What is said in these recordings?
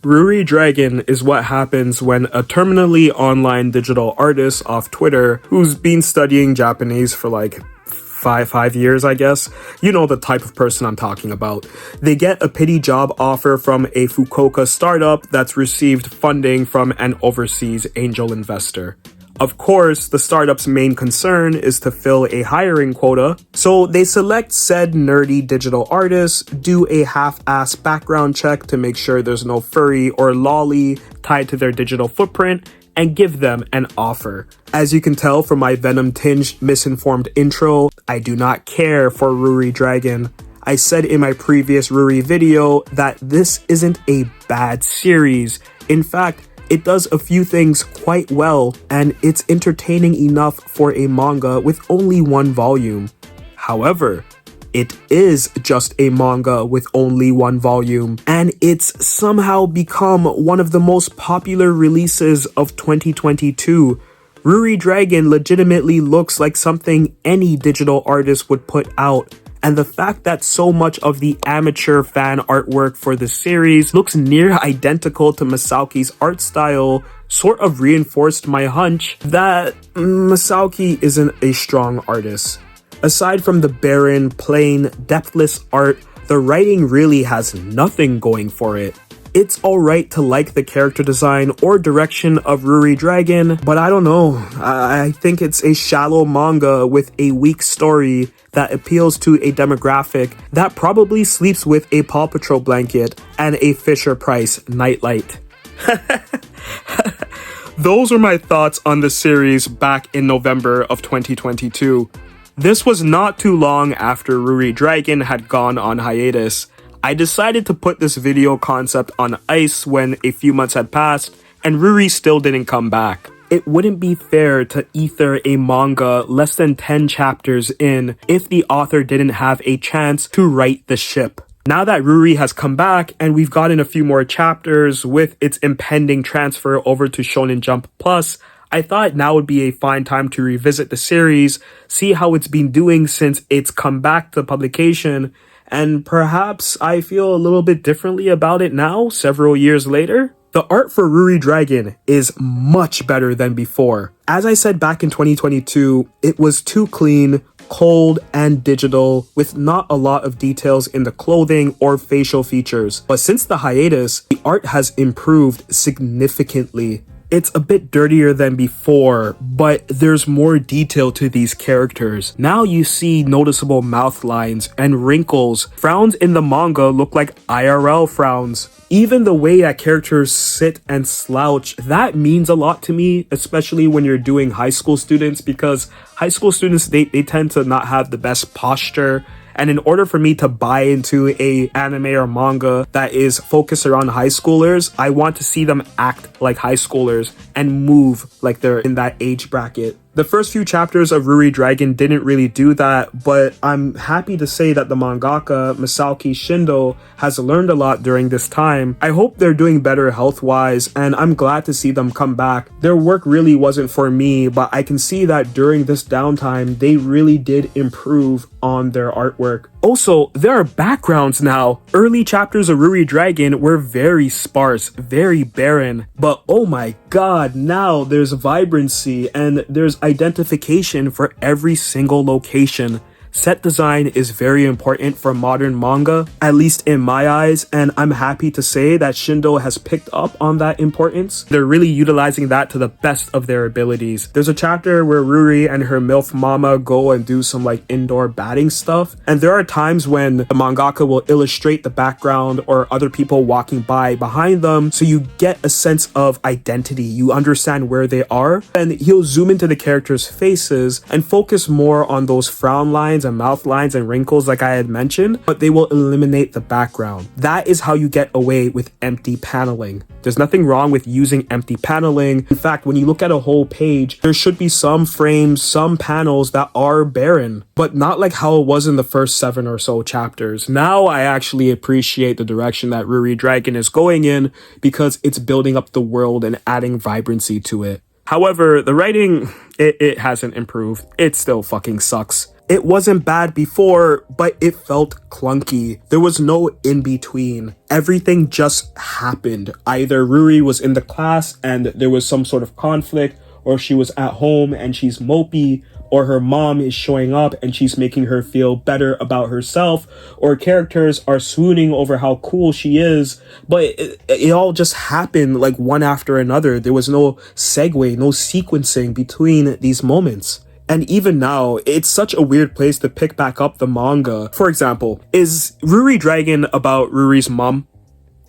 Ruri Dragon is what happens when a terminally online digital artist off Twitter, who's been studying Japanese for like five years, I guess. You know the type of person I'm talking about. They get a pity job offer from a Fukuoka startup that's received funding from an overseas angel investor. Of course, the startup's main concern is to fill a hiring quota, so they select said nerdy digital artists, do a half-ass background check to make sure there's no furry or lolly tied to their digital footprint, and give them an offer. As you can tell from my venom-tinged misinformed intro, I do not care for Ruri Dragon. I said in my previous Ruri video that this isn't a bad series. In fact, it does a few things quite well, and it's entertaining enough for a manga with only one volume. However, it is just a manga with only one volume, and it's somehow become one of the most popular releases of 2022. Ruri Dragon legitimately looks like something any digital artist would put out, and the fact that so much of the amateur fan artwork for the series looks near identical to Masauki's art style sort of reinforced my hunch that Masauki isn't a strong artist. Aside from the barren, plain, depthless art, the writing really has nothing going for it. It's alright to like the character design or direction of Ruri Dragon, but I don't know. I think it's a shallow manga with a weak story that appeals to a demographic that probably sleeps with a Paw Patrol blanket and a Fisher-Price nightlight. Those are my thoughts on the series back in November of 2022. This was not too long after Ruri Dragon had gone on hiatus. I decided to put this video concept on ice when a few months had passed and Ruri still didn't come back. It wouldn't be fair to ether a manga less than 10 chapters in if the author didn't have a chance to right the ship. Now that Ruri has come back and we've gotten a few more chapters with its impending transfer over to Shonen Jump Plus, I thought now would be a fine time to revisit the series, see how it's been doing since it's come back to publication, and perhaps I feel a little bit differently about it now, several years later. The art for Ruri Dragon is much better than before. As I said back in 2022, it was too clean, cold, and digital, with not a lot of details in the clothing or facial features. But since the hiatus, the art has improved significantly. It's a bit dirtier than before, but there's more detail to these characters. Now you see noticeable mouth lines and wrinkles. Frowns in the manga look like IRL frowns. Even the way that characters sit and slouch, that means a lot to me, especially when you're doing high school students, because high school students, they tend to not have the best posture. And in order for me to buy into a anime or manga that is focused around high schoolers, I want to see them act like high schoolers and move like they're in that age bracket. The first few chapters of Ruri Dragon didn't really do that, but I'm happy to say that the mangaka, Masauki Shindo, has learned a lot during this time. I hope they're doing better health-wise, and I'm glad to see them come back. Their work really wasn't for me, but I can see that during this downtime, they really did improve on their artwork. Also, there are backgrounds now. Early chapters of Ruri Dragon were very sparse, very barren, but oh my god, now there's vibrancy and there's identification for every single location. Set design is very important for modern manga, at least in my eyes, and I'm happy to say that Shindo has picked up on that importance. They're really utilizing that to the best of their abilities. There's a chapter where Ruri and her MILF mama go and do some like indoor batting stuff, and there are times when the mangaka will illustrate the background or other people walking by behind them, so you get a sense of identity. You understand where they are, and he'll zoom into the characters' faces and focus more on those frown lines and mouth lines and wrinkles like I had mentioned, but they will eliminate the background. That is how you get away with empty paneling. There's nothing wrong with using empty paneling. In fact, when you look at a whole page, there should be some frames, some panels that are barren, but not like how it was in the first 7 or so chapters. Now I actually appreciate the direction that Ruri Dragon is going in because it's building up the world and adding vibrancy to it. However, the writing, it hasn't improved. It still fucking sucks. It wasn't bad before, but it felt clunky. There was no in-between. Everything just happened. Either Ruri was in the class and there was some sort of conflict, or she was at home and she's mopey, or her mom is showing up and she's making her feel better about herself, or characters are swooning over how cool she is. But it all just happened like one after another. There was no segue, no sequencing between these moments. And even now, it's such a weird place to pick back up the manga. For example, is Ruri Dragon about Ruri's mom?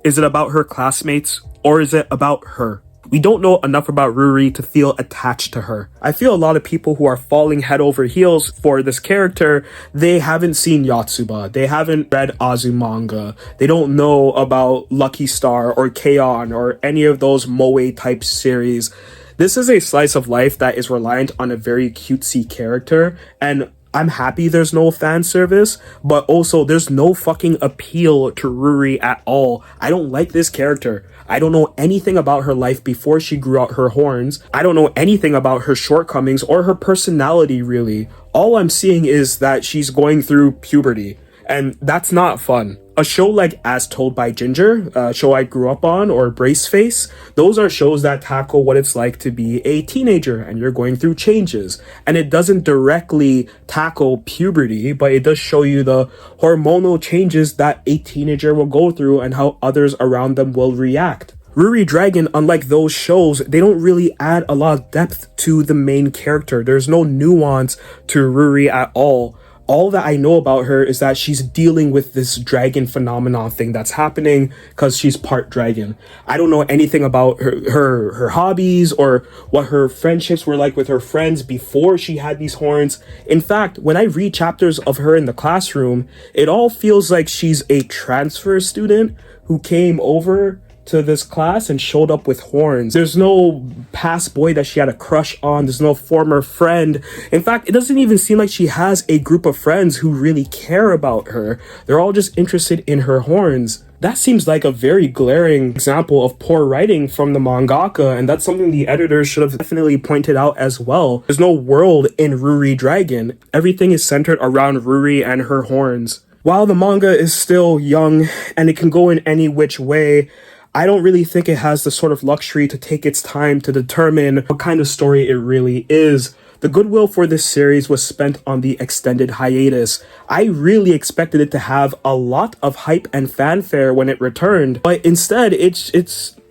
Is it about her classmates? Or is it about her? We don't know enough about Ruri to feel attached to her. I feel a lot of people who are falling head over heels for this character, they haven't seen Yotsuba, they haven't read Azumanga, they don't know about Lucky Star or K-On! Or any of those moe type series. This is a slice of life that is reliant on a very cutesy character, and I'm happy there's no fan service, but also there's no fucking appeal to Ruri at all. I don't like this character. I don't know anything about her life before she grew out her horns. I don't know anything about her shortcomings or her personality, really. All I'm seeing is that she's going through puberty, and that's not fun. A show like As Told by Ginger, a show I grew up on, or Braceface, those are shows that tackle what it's like to be a teenager and you're going through changes. And it doesn't directly tackle puberty, but it does show you the hormonal changes that a teenager will go through and how others around them will react. Ruri Dragon, unlike those shows, they don't really add a lot of depth to the main character. There's no nuance to Ruri at all. All that I know about her is that she's dealing with this dragon phenomenon thing that's happening because she's part dragon. I don't know anything about her hobbies or what her friendships were like with her friends before she had these horns. In fact, when I read chapters of her in the classroom, it all feels like she's a transfer student who came over to this class and showed up with horns. There's no past boy that she had a crush on. There's no former friend. In fact, it doesn't even seem like she has a group of friends who really care about her. They're all just interested in her horns. That seems like a very glaring example of poor writing from the mangaka, and that's something the editors should have definitely pointed out as well. There's no world in Ruri Dragon. Everything is centered around Ruri and her horns. While the manga is still young and it can go in any which way, I don't really think it has the sort of luxury to take its time to determine what kind of story it really is. The goodwill for this series was spent on the extended hiatus. I really expected it to have a lot of hype and fanfare when it returned, but instead it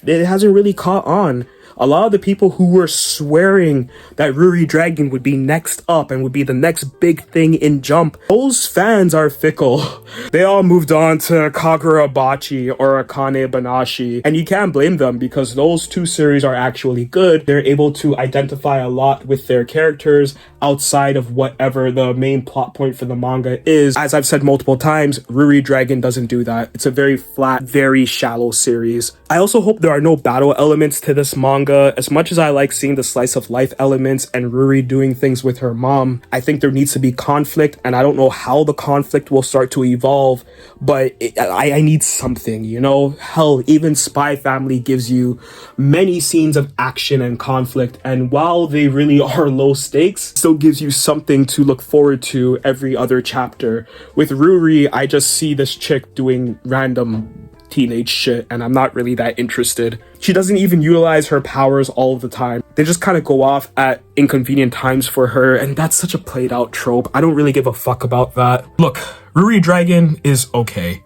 hasn't really caught on. A lot of the people who were swearing that Ruri Dragon would be next up and would be the next big thing in Jump, those fans are fickle. They all moved on to Kagurabachi or Akane Banashi, and you can't blame them because those two series are actually good. They're able to identify a lot with their characters outside of whatever the main plot point for the manga is. As I've said multiple times, Ruri Dragon doesn't do that. It's a very flat, very shallow series. I also hope there are no battle elements to this manga. As much as I like seeing the slice of life elements and Ruri doing things with her mom, I think there needs to be conflict, and I don't know how the conflict will start to evolve, but I need something, you know? Hell, even Spy Family gives you many scenes of action and conflict, and while they really are low stakes, still gives you something to look forward to every other chapter. With Ruri, I just see this chick doing random teenage shit, and I'm not really that interested. She doesn't even utilize her powers all of the time. They just kind of go off at inconvenient times for her, and that's such a played out trope. I don't really give a fuck about that. Look, Ruri Dragon is okay.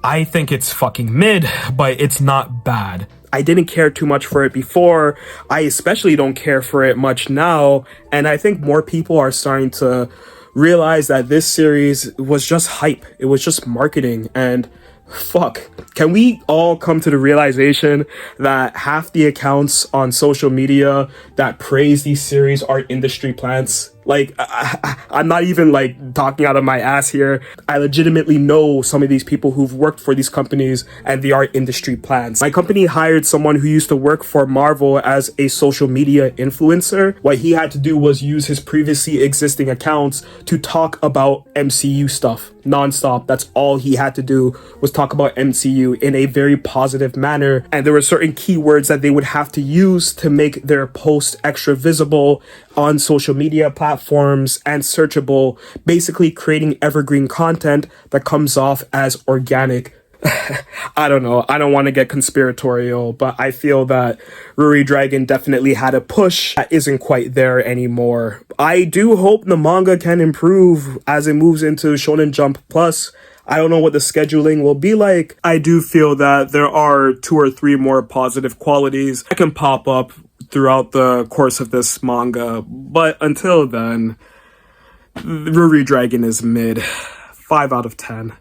I think it's fucking mid, but it's not bad. I didn't care too much for it before. I especially don't care for it much now, and I think more people are starting to realize that this series was just hype. It was just marketing, and fuck, can we all come to the realization that half the accounts on social media that praise these series are industry plants? Like, I'm not even like talking out of my ass here. I legitimately know some of these people who've worked for these companies and they are industry plants. My company hired someone who used to work for Marvel as a social media influencer. What he had to do was use his previously existing accounts to talk about MCU stuff nonstop. That's all he had to do, was talk about MCU in a very positive manner. And there were certain keywords that they would have to use to make their post extra visible on social media platforms platforms and searchable, basically creating evergreen content that comes off as organic. I don't know. I don't want to get conspiratorial, but I feel that Ruri Dragon definitely had a push that isn't quite there anymore. I do hope the manga can improve as it moves into Shonen Jump Plus. I don't know what the scheduling will be like. I do feel that there are 2 or 3 more positive qualities that can pop up throughout the course of this manga. But until then, Ruri Dragon is mid. 5 out of 10.